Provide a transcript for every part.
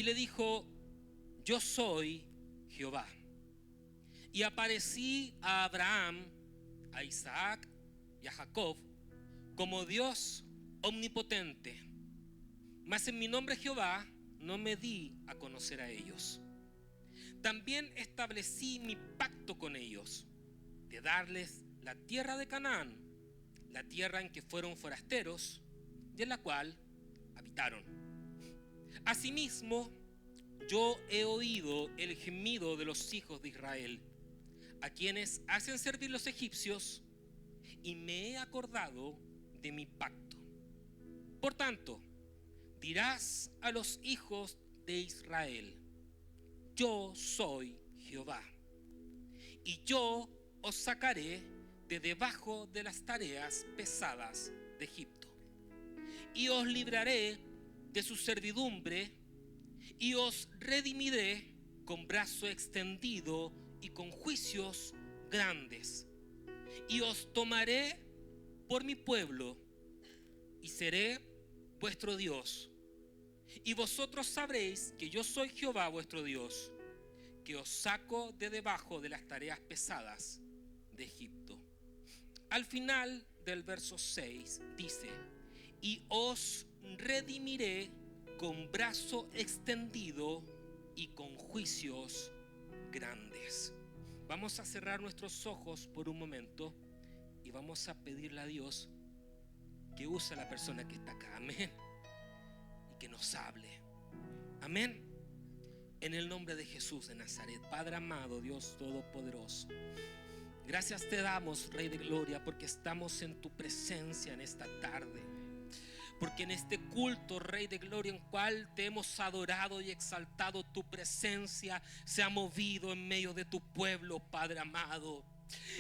y le dijo: yo soy Jehová. Y aparecí a Abraham, a Isaac y a Jacob como Dios omnipotente, mas en mi nombre Jehová no me di a conocer a ellos. También establecí mi pacto con ellos, de darles la tierra de Canaán, la tierra en que fueron forasteros y en la cual habitaron. Asimismo, yo he oído el gemido de los hijos de Israel, a quienes hacen servir los egipcios, y me he acordado de mi pacto. Por tanto, dirás a los hijos de Israel: yo soy Jehová, y yo os sacaré de debajo de las tareas pesadas de Egipto, y os libraré de su servidumbre, y os redimiré con brazo extendido y con juicios grandes, y os tomaré por mi pueblo, y seré vuestro Dios. Y vosotros sabréis que yo soy Jehová vuestro Dios, que os saco de debajo de las tareas pesadas de Egipto. Al final del verso 6 dice: y os redimiré con brazo extendido y con juicios grandes. Vamos a cerrar nuestros ojos por un momento y vamos a pedirle a Dios que use a la persona que está acá, amén, y que nos hable, amén, en el nombre de Jesús de Nazaret. Padre amado, Dios todopoderoso, gracias te damos, Rey de Gloria, porque estamos en tu presencia en esta tarde, porque en este culto, Rey de Gloria, en cual te hemos adorado y exaltado, tu presencia se ha movido en medio de tu pueblo, Padre amado.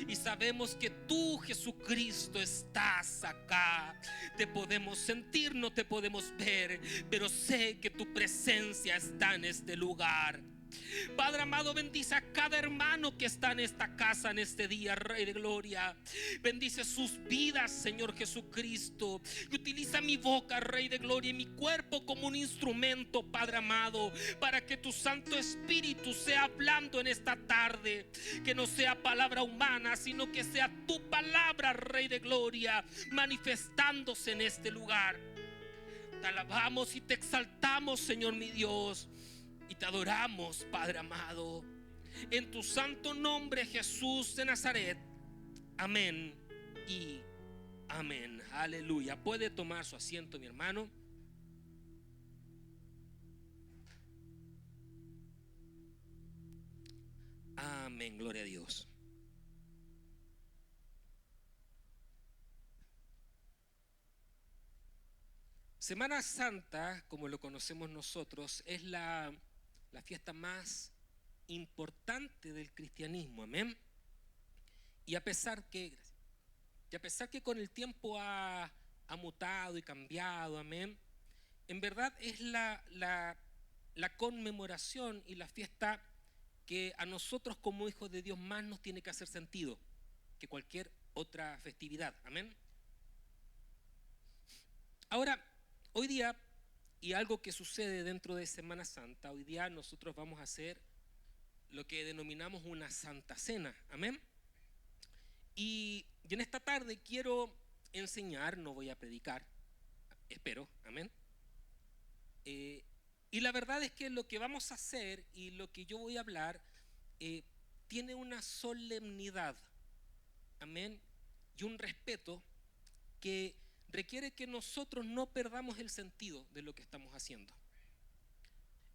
Y sabemos que tú, Jesucristo, estás acá. Te podemos sentir, no te podemos ver, pero sé que tu presencia está en este lugar. Padre amado, bendice a cada hermano que está en esta casa en este día, Rey de Gloria. Bendice sus vidas, Señor Jesucristo. Y utiliza mi boca, Rey de Gloria, y mi cuerpo como un instrumento, Padre amado, para que tu Santo Espíritu sea hablando en esta tarde. Que no sea palabra humana, sino que sea tu palabra, Rey de Gloria, manifestándose en este lugar. Te alabamos y te exaltamos, Señor mi Dios, y te adoramos, Padre amado, en tu santo nombre, Jesús de Nazaret. Amén y amén. Aleluya. Puede tomar su asiento, mi hermano. Amén, gloria a Dios. Semana Santa, como lo conocemos nosotros, es la fiesta más importante del cristianismo, amén. Y a pesar que con el tiempo ha mutado y cambiado, amén, en verdad es la conmemoración y la fiesta que a nosotros como hijos de Dios más nos tiene que hacer sentido que cualquier otra festividad, amén. Ahora, hoy día, y algo que sucede dentro de Semana Santa, hoy día nosotros vamos a hacer lo que denominamos una Santa Cena, amén. Y en esta tarde quiero enseñar, no voy a predicar, espero, amén. Y la verdad es que lo que vamos a hacer y lo que yo voy a hablar tiene una solemnidad, amén, y un respeto que requiere que nosotros no perdamos el sentido de lo que estamos haciendo.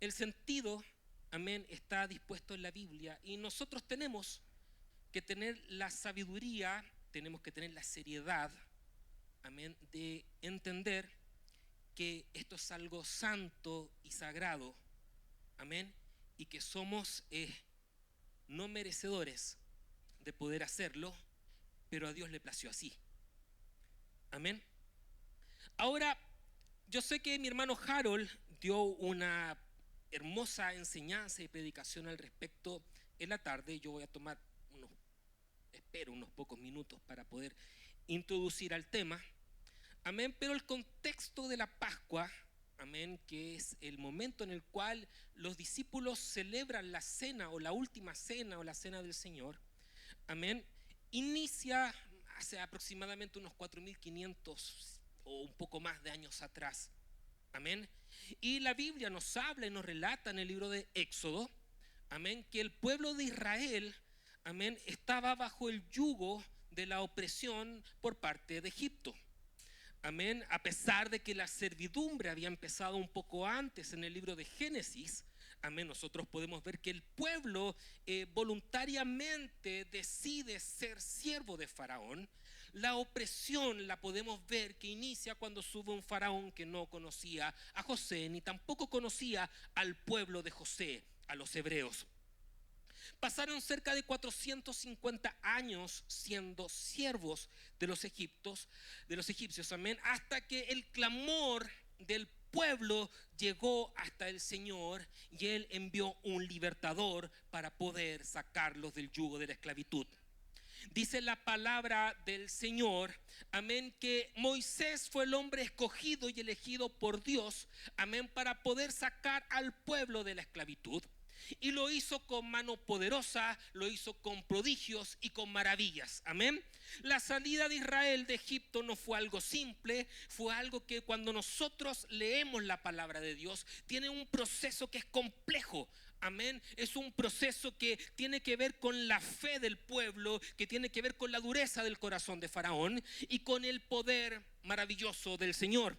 El sentido, amén, está dispuesto en la Biblia y nosotros tenemos que tener la sabiduría, tenemos que tener la seriedad, amén, de entender que esto es algo santo y sagrado, amén, y que somos no merecedores de poder hacerlo, pero a Dios le plació así, amén. Ahora, yo sé que mi hermano Harold dio una hermosa enseñanza y predicación al respecto en la tarde. Yo voy a tomar unos pocos minutos para poder introducir al tema, amén. Pero el contexto de la Pascua, amén, que es el momento en el cual los discípulos celebran la cena o la última cena o la cena del Señor, amén, inicia hace aproximadamente unos 4500 o un poco más de años atrás, amén. Y la Biblia nos habla y nos relata en el libro de Éxodo, amén, que el pueblo de Israel, amén, estaba bajo el yugo de la opresión por parte de Egipto. Amén, a pesar de que la servidumbre había empezado un poco antes en el libro de Génesis, amén, nosotros podemos ver que el pueblo voluntariamente decide ser siervo de Faraón. La opresión la podemos ver que inicia cuando sube un faraón que no conocía a José, ni tampoco conocía al pueblo de José, a los hebreos. Pasaron cerca de 450 años siendo siervos de los egipcios, amén, hasta que el clamor del pueblo llegó hasta el Señor y Él envió un libertador para poder sacarlos del yugo de la esclavitud. Dice la palabra del Señor, amén, que Moisés fue el hombre escogido y elegido por Dios, amén, para poder sacar al pueblo de la esclavitud. Y lo hizo con mano poderosa, lo hizo con prodigios y con maravillas, amén. La salida de Israel de Egipto no fue algo simple, fue algo que cuando nosotros leemos la palabra de Dios tiene un proceso que es complejo. Amén, es un proceso que tiene que ver con la fe del pueblo, que tiene que ver con la dureza del corazón de Faraón y con el poder maravilloso del Señor.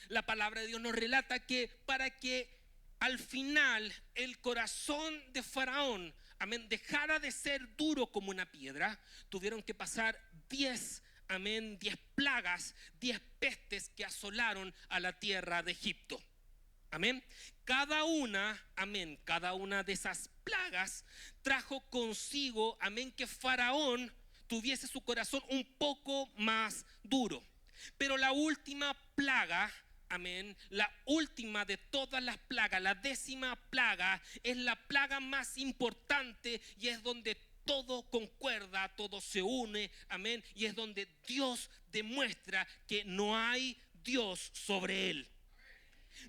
La palabra de Dios nos relata que para que al final el corazón de Faraón, amén, dejara de ser duro como una piedra, tuvieron que pasar 10 plagas, 10 pestes que asolaron a la tierra de Egipto. Amén. Cada una de esas plagas trajo consigo, amén, que Faraón tuviese su corazón un poco más duro. Pero la última plaga, amén, la última de todas las plagas, la 10ª plaga, es la plaga más importante y es donde todo concuerda, todo se une, amén, y es donde Dios demuestra que no hay Dios sobre él.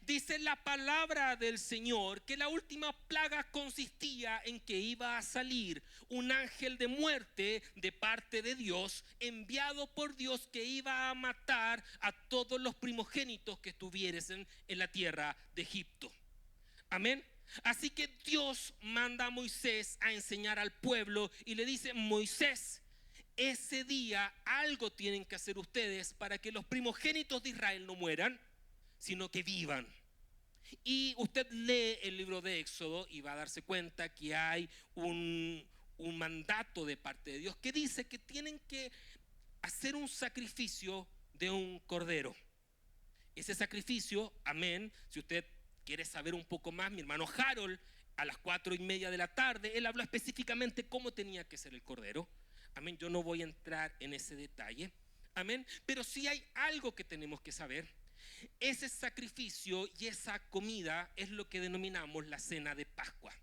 Dice la palabra del Señor que la última plaga consistía en que iba a salir un ángel de muerte de parte de Dios, enviado por Dios, que iba a matar a todos los primogénitos que estuviesen en la tierra de Egipto. Amén. Así que Dios manda a Moisés a enseñar al pueblo y le dice: Moisés, ese día algo tienen que hacer ustedes para que los primogénitos de Israel no mueran, sino que vivan. Y usted lee el libro de Éxodo y va a darse cuenta que hay un mandato de parte de Dios que dice que tienen que hacer un sacrificio de un cordero. Ese sacrificio, amén, si usted quiere saber un poco más, mi hermano Harold a las 4:30 de la tarde, él habló específicamente cómo tenía que ser el cordero. Amén, yo no voy a entrar en ese detalle, amén, pero sí hay algo que tenemos que saber. Ese sacrificio y esa comida es lo que denominamos la cena de Pascua.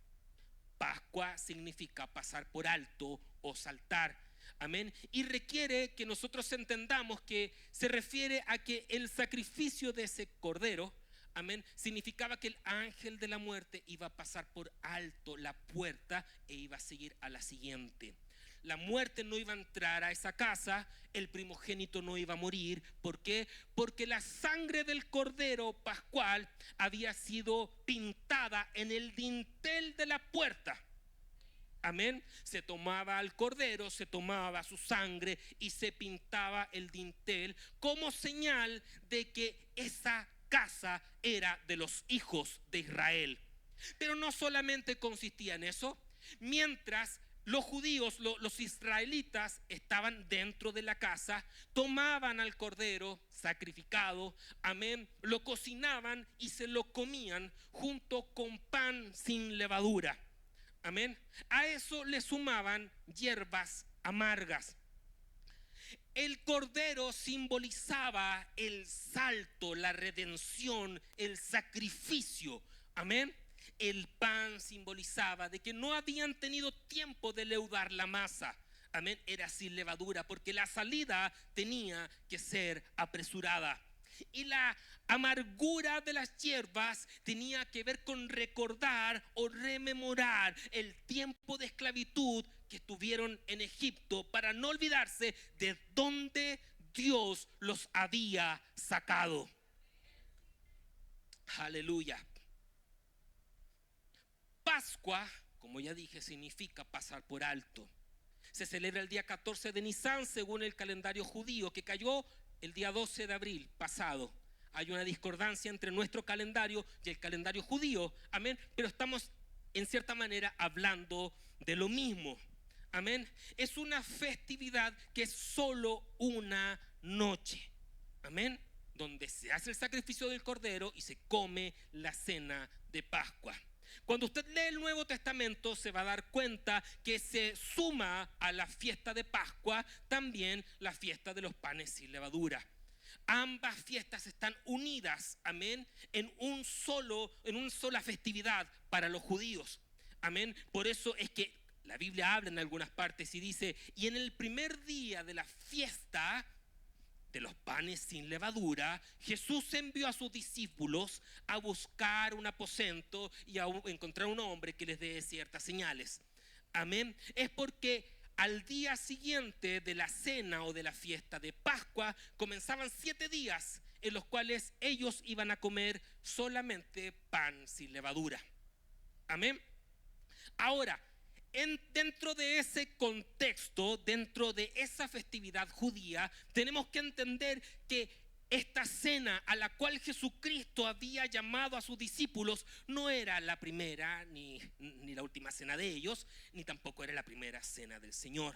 Pascua significa pasar por alto o saltar, amén, y requiere que nosotros entendamos que se refiere a que el sacrificio de ese cordero, amén, significaba que el ángel de la muerte iba a pasar por alto la puerta e iba a seguir a la siguiente. La muerte no iba a entrar a esa casa, el primogénito no iba a morir. ¿Por qué? Porque la sangre del cordero pascual había sido pintada en el dintel de la puerta. Amén. Se tomaba al cordero, se tomaba su sangre y se pintaba el dintel como señal de que esa casa era de los hijos de Israel. Pero no solamente consistía en eso. Mientras los judíos, los israelitas estaban dentro de la casa, tomaban al cordero sacrificado, amén, lo cocinaban y se lo comían junto con pan sin levadura, amén. A eso le sumaban hierbas amargas. El cordero simbolizaba el salto, la redención, el sacrificio, amén. El pan simbolizaba de que no habían tenido tiempo de leudar la masa, amén, era sin levadura, porque la salida tenía que ser apresurada. Y la amargura de las hierbas tenía que ver con recordar o rememorar el tiempo de esclavitud que estuvieron en Egipto, para no olvidarse de dónde Dios los había sacado. Aleluya. Pascua, como ya dije, significa pasar por alto. Se celebra el día 14 de Nisan según el calendario judío, que cayó el día 12 de abril pasado. Hay una discordancia entre nuestro calendario y el calendario judío, amén, pero estamos en cierta manera hablando de lo mismo, amén. Es una festividad que es solo una noche, amén, donde se hace el sacrificio del cordero y se come la cena de Pascua. Cuando usted lee el Nuevo Testamento, se va a dar cuenta que se suma a la fiesta de Pascua también la fiesta de los panes sin levadura. Ambas fiestas están unidas, amén, en una sola festividad para los judíos, amén. Por eso es que la Biblia habla en algunas partes y dice: y en el primer día de la fiesta de los panes sin levadura, Jesús envió a sus discípulos a buscar un aposento y a encontrar un hombre que les dé ciertas señales. Amén. Es porque al día siguiente de la cena o de la fiesta de Pascua comenzaban 7 días en los cuales ellos iban a comer solamente pan sin levadura. Amén. Ahora, dentro de ese contexto, dentro de esa festividad judía, tenemos que entender que esta cena a la cual Jesucristo había llamado a sus discípulos no era la primera ni la última cena de ellos, ni tampoco era la primera cena del Señor.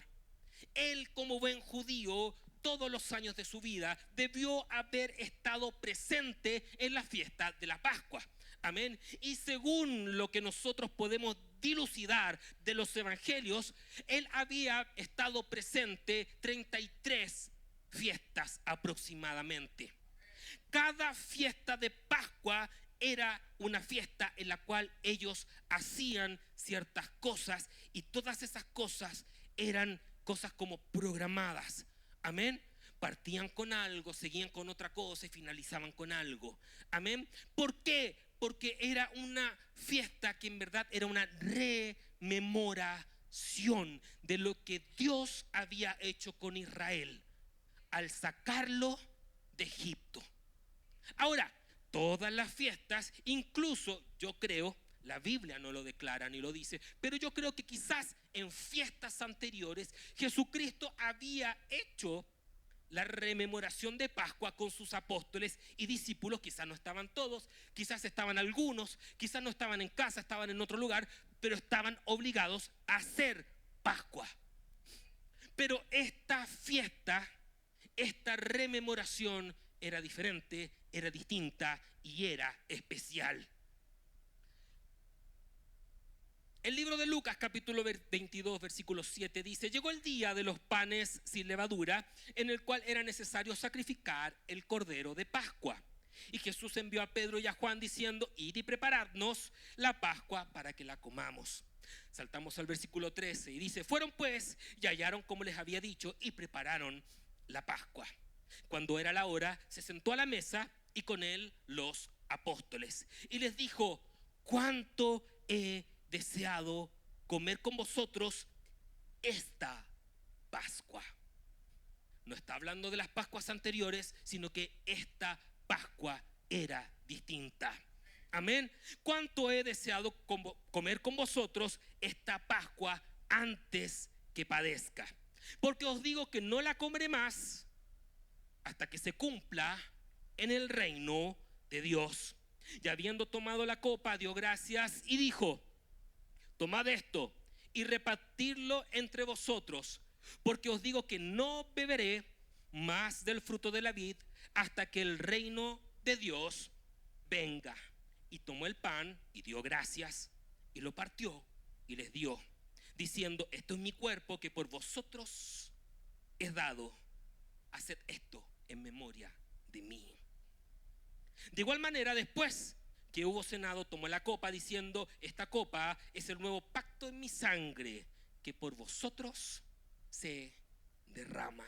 Él, como buen judío, todos los años de su vida debió haber estado presente en la fiesta de la Pascua. Amén. Y según lo que nosotros podemos dilucidar de los evangelios, él había estado presente 33 fiestas aproximadamente. Cada fiesta de Pascua era una fiesta en la cual ellos hacían ciertas cosas, y todas esas cosas eran cosas como programadas. Amén. Partían con algo, seguían con otra cosa y finalizaban con algo. Amén. ¿Por qué? Porque era una fiesta que en verdad era una rememoración de lo que Dios había hecho con Israel al sacarlo de Egipto. Ahora, todas las fiestas, incluso yo creo, la Biblia no lo declara ni lo dice, pero yo creo que quizás en fiestas anteriores Jesucristo había hecho la rememoración de Pascua con sus apóstoles y discípulos. Quizás no estaban todos, quizás estaban algunos, quizás no estaban en casa, estaban en otro lugar, pero estaban obligados a hacer Pascua. Pero esta fiesta, esta rememoración era diferente, era distinta y era especial. El libro de Lucas, capítulo 22, versículo 7 dice: llegó el día de los panes sin levadura, en el cual era necesario sacrificar el cordero de Pascua. Y Jesús envió a Pedro y a Juan diciendo: id y preparadnos la Pascua para que la comamos. Saltamos al versículo 13 y dice: fueron pues y hallaron como les había dicho y prepararon la Pascua. Cuando era la hora, se sentó a la mesa y con él los apóstoles. Y les dijo: cuánto he deseado comer con vosotros esta Pascua. No está hablando de las Pascuas anteriores, sino que esta Pascua era distinta. Amén. Cuánto he deseado comer con vosotros esta Pascua antes que padezca. Porque os digo que no la comeré más hasta que se cumpla en el reino de Dios. Y habiendo tomado la copa, dio gracias y dijo: tomad esto y repartidlo entre vosotros, porque os digo que no beberé más del fruto de la vid hasta que el reino de Dios venga. Y tomó el pan y dio gracias y lo partió y les dio, diciendo: esto es mi cuerpo que por vosotros es dado, haced esto en memoria de mí. De igual manera, después que hubo cenado, tomó la copa diciendo: esta copa es el nuevo pacto en mi sangre, que por vosotros se derrama.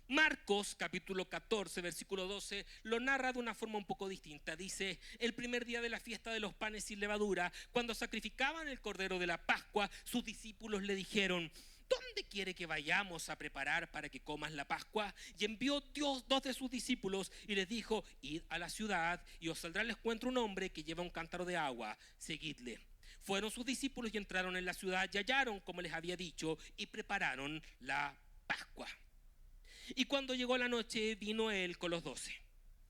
Marcos capítulo 14 versículo 12 lo narra de una forma un poco distinta. Dice: el primer día de la fiesta de los panes sin levadura, cuando sacrificaban el cordero de la Pascua, sus discípulos le dijeron: ¿dónde quiere que vayamos a preparar para que comas la Pascua? Y envió Dios dos de sus discípulos y les dijo: id a la ciudad y os saldrá al encuentro un hombre que lleva un cántaro de agua, seguidle. Fueron sus discípulos y entraron en la ciudad y hallaron como les había dicho y prepararon la Pascua. Y cuando llegó la noche, vino él con los 12.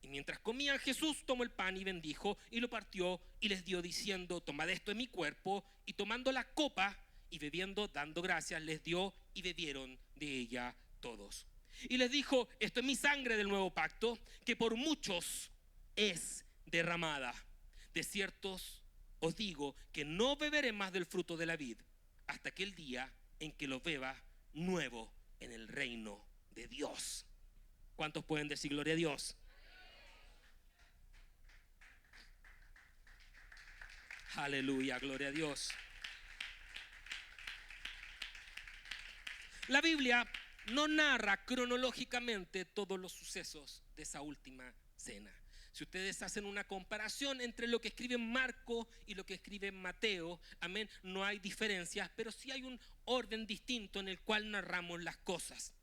Y mientras comían, Jesús tomó el pan y bendijo y lo partió y les dio diciendo: tomad esto en mi cuerpo. Y tomando la copa y bebiendo, dando gracias, les dio y bebieron de ella todos. Y les dijo: esto es mi sangre del nuevo pacto, que por muchos es derramada. De cierto os digo que no beberé más del fruto de la vid hasta aquel día en que lo beba nuevo en el reino de Dios. ¿Cuántos pueden decir gloria a Dios? Aleluya, gloria a Dios. La Biblia no narra cronológicamente todos los sucesos de esa última cena. Si ustedes hacen una comparación entre lo que escribe Marco y lo que escribe Mateo, amén, no hay diferencias, pero sí hay un orden distinto en el cual narramos las cosas.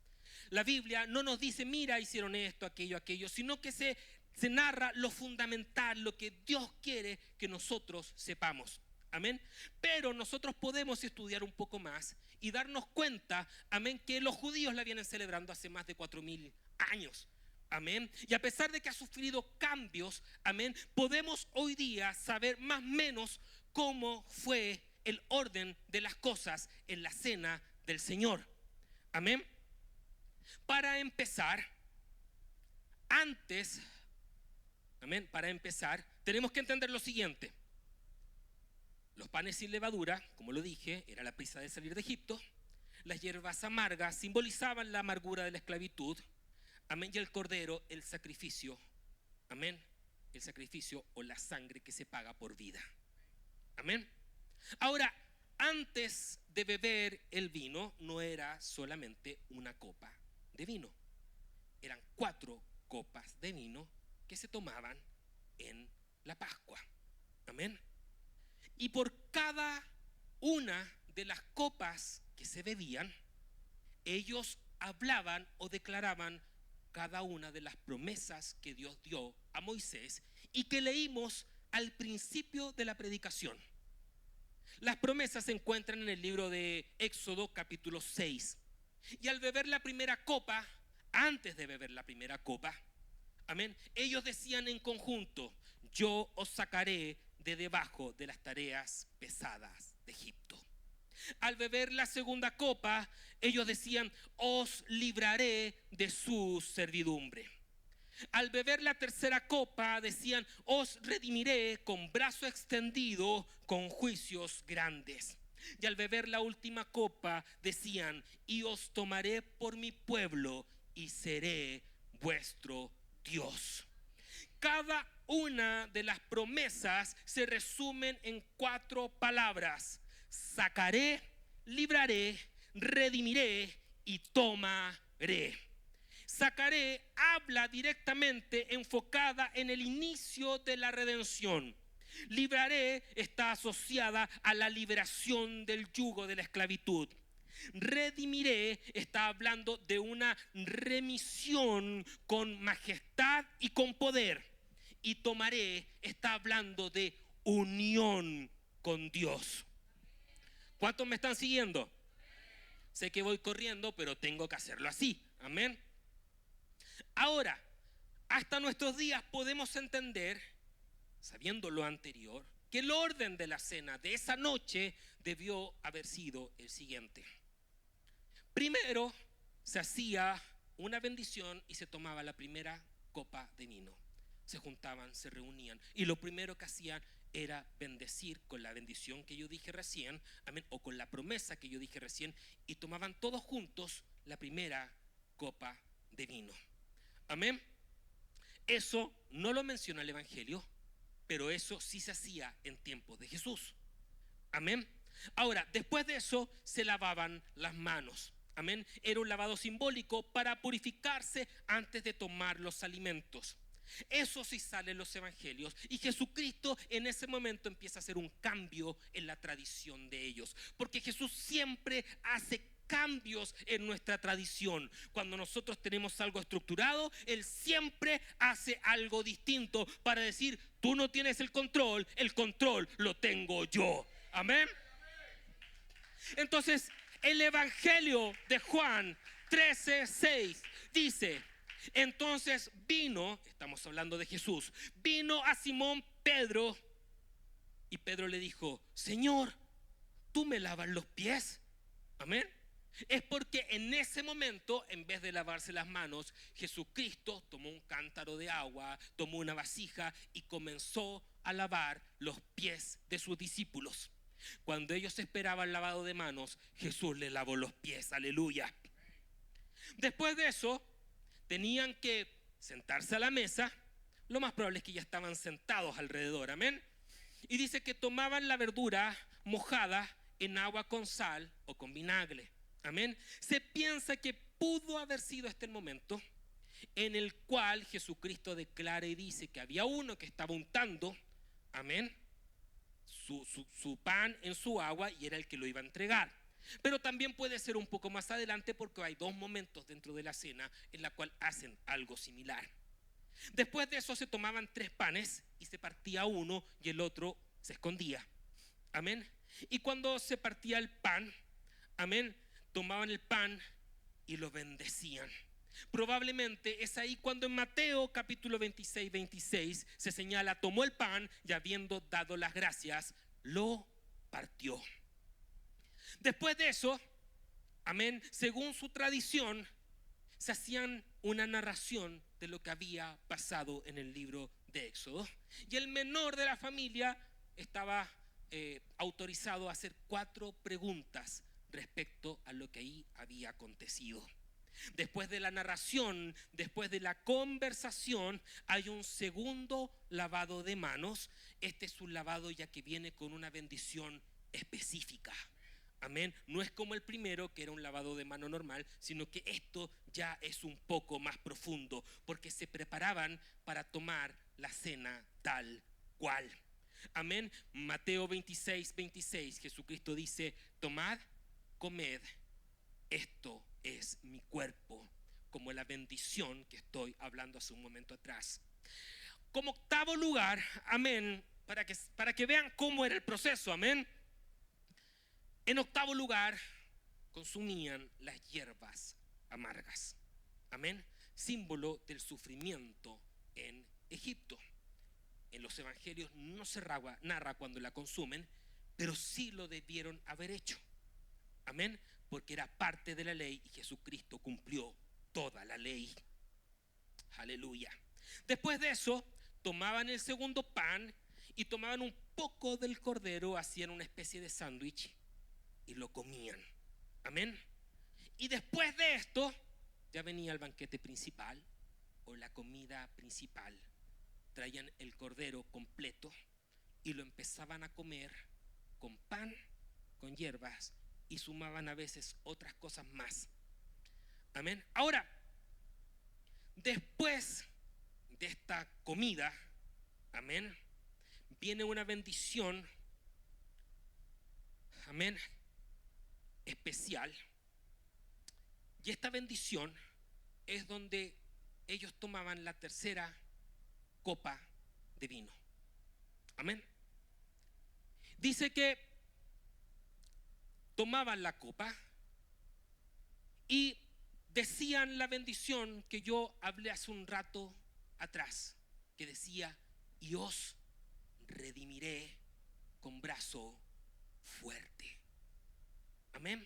La Biblia no nos dice: mira, hicieron esto, aquello, sino que se narra lo fundamental, lo que Dios quiere que nosotros sepamos. Amén. Pero nosotros podemos estudiar un poco más y darnos cuenta, amén, que los judíos la vienen celebrando hace más de 4000 años. Amén. Y a pesar de que ha sufrido cambios, amén, podemos hoy día saber más o menos cómo fue el orden de las cosas en la cena del Señor. Amén. Para empezar, tenemos que entender lo siguiente. Los panes sin levadura, como lo dije, era la prisa de salir de Egipto. Las hierbas amargas simbolizaban la amargura de la esclavitud. Amén. Y el cordero, el sacrificio. Amén. El sacrificio o la sangre que se paga por vida. Amén. Ahora, antes de beber el vino, no era solamente una copa de vino. Eran 4 copas de vino que se tomaban en la Pascua. Amén. Y por cada una de las copas que se bebían, ellos hablaban o declaraban cada una de las promesas que Dios dio a Moisés y que leímos al principio de la predicación. Las promesas se encuentran en el libro de Éxodo capítulo 6. Y al beber la primera copa, antes de beber la primera copa, amén, ellos decían en conjunto: yo os sacaré de debajo de las tareas pesadas de Egipto. Al beber la segunda copa, ellos decían: os libraré de su servidumbre. Al beber la tercera copa, decían: os redimiré con brazo extendido, con juicios grandes. Y al beber la última copa, decían: y os tomaré por mi pueblo y seré vuestro Dios. Cada una de las promesas se resumen en 4 palabras: sacaré, libraré, redimiré y tomaré. Sacaré habla directamente enfocada en el inicio de la redención. Libraré está asociada a la liberación del yugo de la esclavitud. Redimiré está hablando de una remisión con majestad y con poder. Y tomaré está hablando de unión con Dios. ¿Cuántos me están siguiendo? Sé que voy corriendo, pero tengo que hacerlo así. Amén. Ahora, hasta nuestros días podemos entender, sabiendo lo anterior, que el orden de la cena de esa noche debió haber sido el siguiente. Primero se hacía una bendición y se tomaba la primera copa de vino. Se juntaban, se reunían y lo primero que hacían era bendecir con la bendición que yo dije recién, amén, o con la promesa que yo dije recién, y tomaban todos juntos la primera copa de vino. Amén. Eso no lo menciona el Evangelio, pero eso sí se hacía en tiempos de Jesús. Amén. Ahora, después de eso se lavaban las manos. Amén. Era un lavado simbólico para purificarse antes de tomar los alimentos. Eso sí sale en los evangelios, y Jesucristo en ese momento empieza a hacer un cambio en la tradición de ellos, porque Jesús siempre hace cambios en nuestra tradición. Cuando nosotros tenemos algo estructurado, Él siempre hace algo distinto para decir: tú no tienes el control lo tengo yo. Amén. Entonces el evangelio de Juan 13:6 dice: entonces vino, estamos hablando de Jesús, vino a Simón Pedro, y Pedro le dijo: Señor, ¿tú me lavas los pies? Amén. Es porque en ese momento, en vez de lavarse las manos, Jesucristo tomó un cántaro de agua, tomó una vasija y comenzó a lavar los pies de sus discípulos. Cuando ellos esperaban lavado de manos, Jesús les lavó los pies. Aleluya. Después de eso, tenían que sentarse a la mesa. Lo más probable es que ya estaban sentados alrededor. Amén. Y dice que tomaban la verdura mojada en agua con sal o con vinagre. Amén. Se piensa que pudo haber sido este el momento en el cual Jesucristo declara y dice que había uno que estaba untando, amén, su pan en su agua, y era el que lo iba a entregar. Pero también puede ser un poco más adelante, porque hay dos momentos dentro de la cena en la cual hacen algo similar. Después de eso se tomaban 3 panes y se partía uno y el otro se escondía. Amén. Y cuando se partía el pan, amén, tomaban el pan y lo bendecían. Probablemente es ahí cuando en Mateo capítulo 26 se señala: tomó el pan y habiendo dado las gracias, lo partió. Después de eso, amén, según su tradición, se hacían una narración de lo que había pasado en el libro de Éxodo, y el menor de la familia estaba autorizado a hacer 4 preguntas respecto a lo que ahí había acontecido. Después de la narración, después de la conversación, hay un segundo lavado de manos. Este es un lavado ya que viene con una bendición específica. Amén. No es como el primero, que era un lavado de mano normal, sino que esto ya es un poco más profundo, porque se preparaban para tomar la cena tal cual. Amén. Mateo 26, Jesucristo dice: tomad, comed, esto es mi cuerpo, como la bendición que estoy hablando hace un momento atrás. Como octavo lugar, amén, para que vean cómo era el proceso, amén. En octavo lugar, consumían las hierbas amargas, amén, símbolo del sufrimiento en Egipto. En los evangelios no se narra cuando la consumen, pero sí lo debieron haber hecho, amén, porque era parte de la ley y Jesucristo cumplió toda la ley. Aleluya. Después de eso, tomaban el segundo pan y tomaban un poco del cordero, hacían una especie de sándwich y lo comían. Amén. Y después de esto, ya venía el banquete principal o la comida principal. Traían el cordero completo y lo empezaban a comer con pan, con hierbas, y sumaban a veces otras cosas más. Amén. Ahora, después de esta comida, amén, viene una bendición, amén, especial. Y esta bendición es donde ellos tomaban la tercera copa de vino. Amén. Dice que tomaban la copa y decían la bendición que yo hablé hace un rato atrás, que decía: y os redimiré con brazo fuerte. Amén.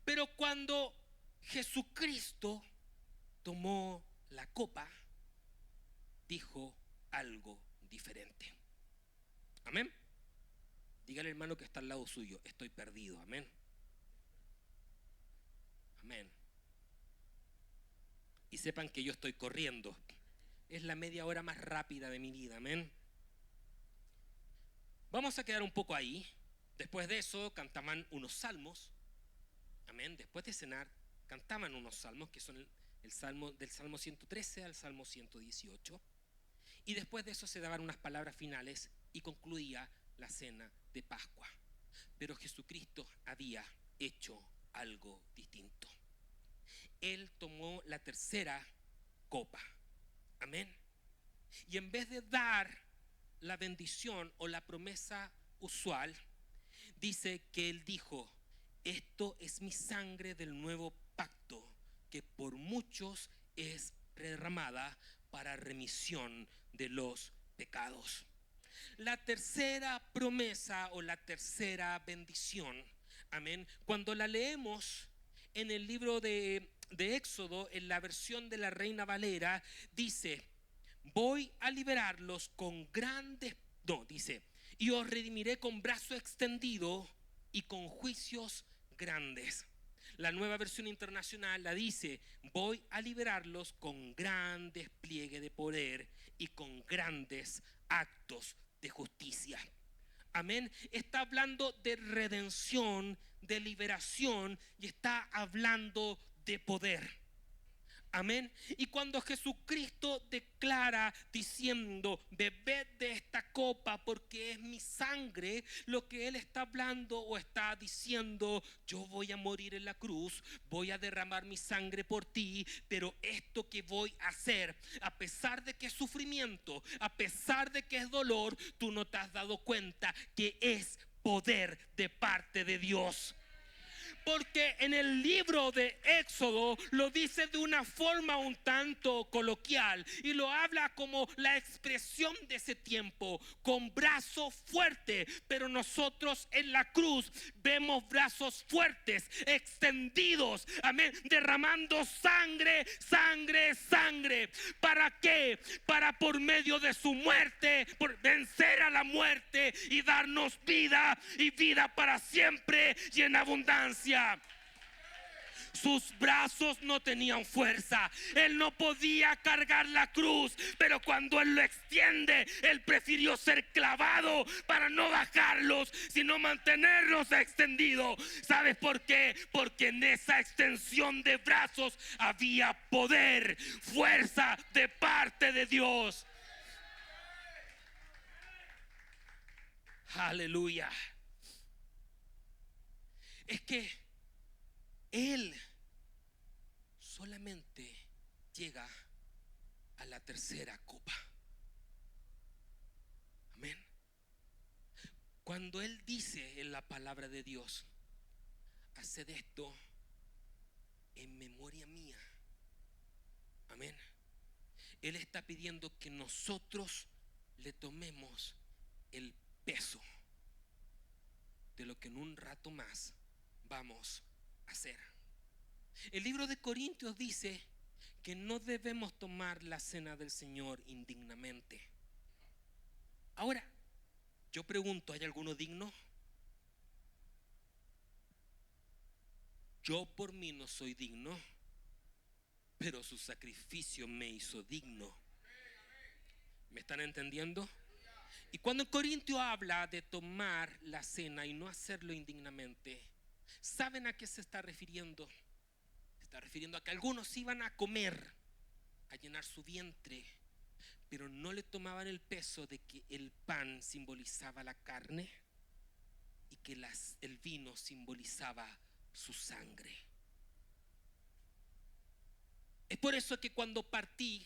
Pero cuando Jesucristo tomó la copa, dijo algo diferente. Amén. Dígale al hermano que está al lado suyo: estoy perdido. Amén. Amén. Y sepan que yo estoy corriendo. Es la media hora más rápida de mi vida. Amén. Vamos a quedar un poco ahí. Después de eso cantaban unos salmos. Amén. Después de cenar, cantaban unos salmos que son el salmo del Salmo 113 al Salmo 118. Y después de eso se daban unas palabras finales y concluía la cena de Pascua. Pero Jesucristo había hecho algo distinto. Él tomó la tercera copa. Amén. Y en vez de dar la bendición o la promesa usual, dice que Él dijo: esto es mi sangre del nuevo pacto, que por muchos es derramada para remisión de los pecados. La tercera promesa o la tercera bendición, amén, cuando la leemos en el libro de Éxodo, en la versión de la Reina Valera, dice: voy a liberarlos con grandes, no, dice, y os redimiré con brazo extendido y con juicios grandes. La Nueva Versión Internacional la dice: voy a liberarlos con gran despliegue de poder y con grandes actos de justicia. Amén. Está hablando de redención, de liberación, y está hablando de poder. Amén. Y cuando Jesucristo declara diciendo: bebed de esta copa porque es mi sangre, lo que Él está hablando o está diciendo: yo voy a morir en la cruz, voy a derramar mi sangre por ti, pero esto que voy a hacer, a pesar de que es sufrimiento, a pesar de que es dolor, tú no te has dado cuenta que es poder de parte de Dios. Porque en el libro de Éxodo lo dice de una forma un tanto coloquial y lo habla como la expresión de ese tiempo, con brazo fuerte. Pero nosotros en la cruz vemos brazos fuertes, extendidos, amén, derramando sangre, sangre, sangre. ¿Para qué? Para por medio de su muerte, por vencer a la muerte y darnos vida y vida para siempre y en abundancia. Sus brazos no tenían fuerza. Él no podía cargar la cruz, pero cuando Él lo extiende, Él prefirió ser clavado para no bajarlos, sino mantenerlos extendidos. ¿Sabes por qué? Porque en esa extensión de brazos había poder, fuerza de parte de Dios. Aleluya. Es que Él solamente llega a la tercera copa. Amén. Cuando Él dice en la palabra de Dios: haced esto en memoria mía. Amén. Él está pidiendo que nosotros le tomemos el peso de lo que en un rato más vamos a hacer. El libro de Corintios dice que no debemos tomar la cena del Señor indignamente. Ahora, yo pregunto: ¿hay alguno digno? Yo por mí no soy digno, pero su sacrificio me hizo digno. ¿Me están entendiendo? Y cuando en Corintios habla de tomar la cena y no hacerlo indignamente, ¿saben a qué se está refiriendo? Se está refiriendo a que algunos iban a comer, a llenar su vientre, pero no le tomaban el peso de que el pan simbolizaba la carne y que el vino simbolizaba su sangre. Es por eso que cuando partí,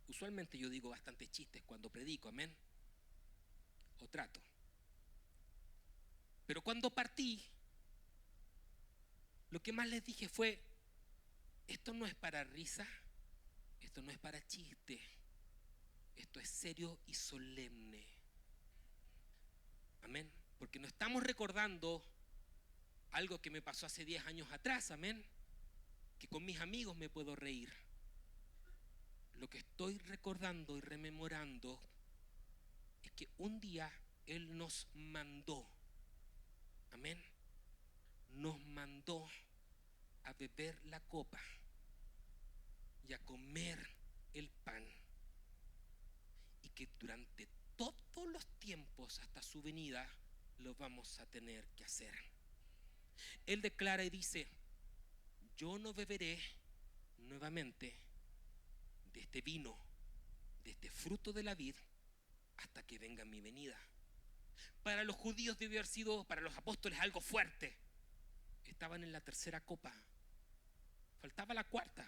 usualmente yo digo bastantes chistes cuando predico, amén, o trato. Pero cuando partí, lo que más les dije fue: esto no es para risa, esto no es para chiste, esto es serio y solemne. Amén. Porque no estamos recordando algo que me pasó hace 10 años atrás, amén, que con mis amigos me puedo reír. Lo que estoy recordando y rememorando es que un día Él nos mandó, amén, nos mandó a beber la copa y a comer el pan, y que durante todos los tiempos hasta su venida lo vamos a tener que hacer. Él declara y dice: yo no beberé nuevamente de este vino, de este fruto de la vid, hasta que venga mi venida. Para los judíos debió haber sido, para los apóstoles, algo fuerte. Estaban en la tercera copa, faltaba la cuarta.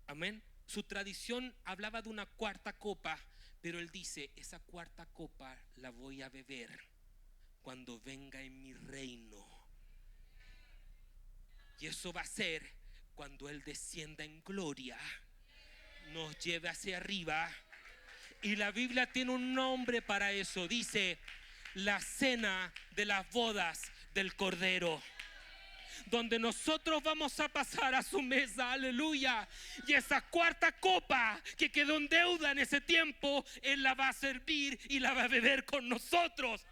Amén. Su tradición hablaba de una cuarta copa, pero él dice: esa cuarta copa la voy a beber cuando venga en mi reino. Y eso va a ser cuando él descienda en gloria, nos lleve hacia arriba. Y la Biblia tiene un nombre para eso. Dice: la cena de las bodas del Cordero, donde nosotros vamos a pasar a su mesa, aleluya. Y esa cuarta copa que quedó en deuda en ese tiempo, Él la va a servir y la va a beber con nosotros.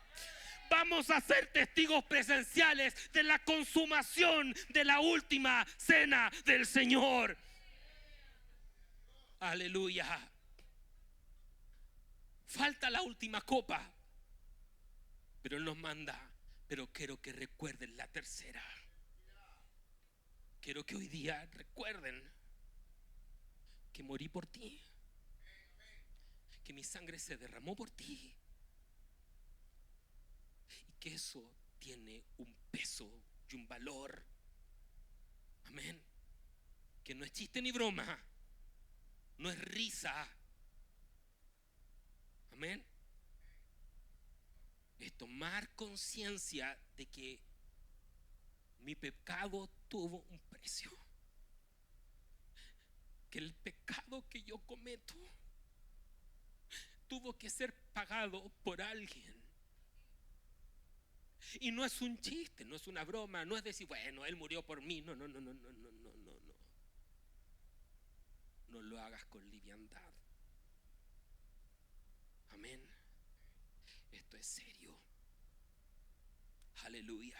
Vamos a ser testigos presenciales de la consumación de la última cena del Señor. Aleluya. Falta la última copa, pero Él nos manda: pero quiero que recuerden la tercera. Quiero que hoy día recuerden que morí por ti, que mi sangre se derramó por ti, y que eso tiene un peso y un valor. Amén. Que no es chiste ni broma, no es risa. Amén. Es tomar conciencia de que mi pecado tuvo un precio, que el pecado que yo cometo tuvo que ser pagado por alguien. Y no es un chiste, no es una broma, no es decir: bueno, Él murió por mí. No, no, no, no, no, no, no, no, no. No lo hagas con liviandad. Amén. Esto es serio. Aleluya.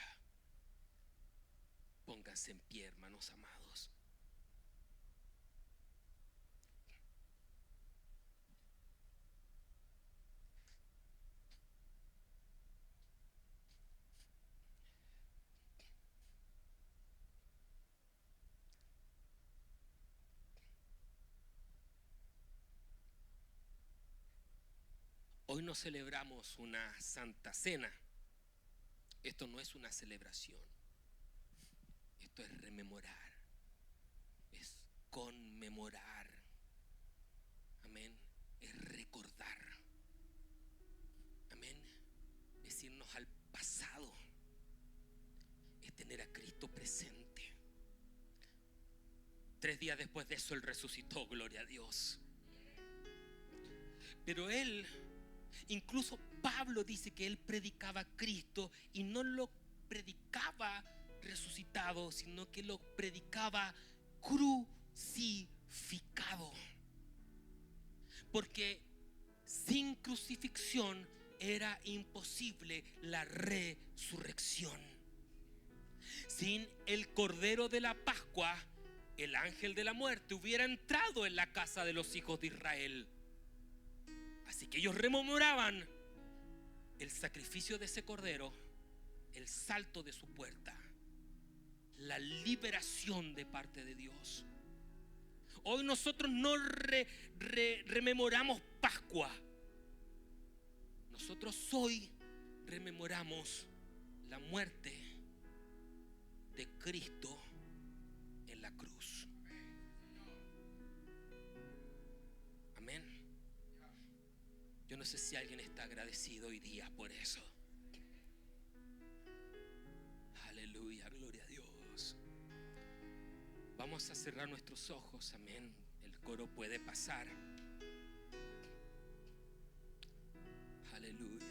Pónganse en pie, hermanos amados. Hoy no celebramos una santa cena. Esto no es una celebración. Esto es rememorar, es conmemorar. Amén. Es recordar. Amén. Es irnos al pasado. Es tener a Cristo presente. 3 días después de eso Él resucitó, gloria a Dios. Pero Él, incluso Pablo dice que Él predicaba a Cristo, y no lo predicaba resucitado, sino que lo predicaba crucificado. Porque sin crucifixión era imposible la resurrección. Sin el Cordero de la Pascua, el ángel de la muerte hubiera entrado en la casa de los hijos de Israel. Así que ellos rememoraban el sacrificio de ese Cordero, el salto de su puerta, la liberación de parte de Dios. Hoy nosotros no rememoramos Pascua. Nosotros hoy rememoramos la muerte de Cristo en la cruz. Amén. Yo no sé si alguien está agradecido hoy día por eso. Aleluya, gloria a Dios. Vamos a cerrar nuestros ojos, amén. El coro puede pasar. Aleluya.